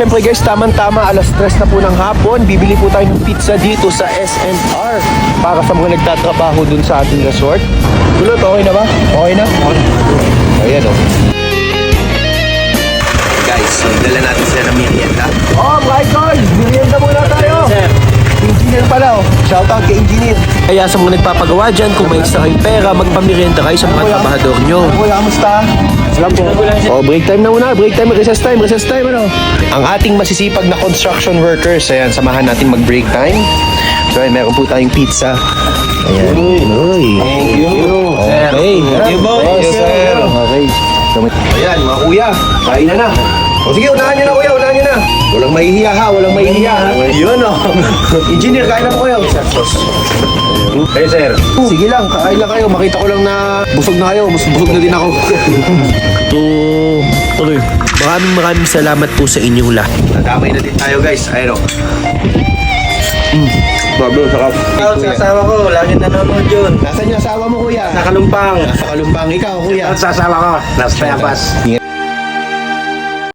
syempre guys, tamang-tama, alas 3 na po ng hapon. Bibili po tayo ng pizza dito sa S&R para sa mga nagtatrabaho dun sa ating resort. Kulot, okay na ba? Okay na? Ayan o. Guys, so dala natin sila ng merienda. Oh, Michael! Merienda muna tayo! Engineer pala oh. Shoutout kay Engineer. Kaya sa mga nagpapagawa dyan, kung may extra kayong pera, magpamerienda kayo sa mga trabahador nyo. Kuya, kamusta? Salam po. Oh, break time na muna. Break time, recess time, ano. Ang ating masisipag na construction workers, ayan, samahan natin mag-break time. So, ayan, meron po tayong pizza. Ayan. Uy. Thank you. Okay. Thank you, boss. Yes, sir. Okay. Ayan, mga kuya, kain na na. O sige, unahan nyo na kuya, unahan nyo na. Walang mahihiya ha, walang mahihiya ha. Yun o. Engineer, kain na po kayo. Hey, sir. Sige lang, kain lang kayo. Makita ko lang na busog na kayo. Busog na din ako. Okay. Maraming salamat po sa inyong lahat. Nadamay na din tayo guys. Ayun o. Bro, sarap. Ikaw, sa asawa ko, lagi nanonood yun. Nasaan yung asawa mo kuya? Sa Kalumpang. Nasa Kalumpang. Ikaw kuya. Sa asawa ko, nasa Tayabas.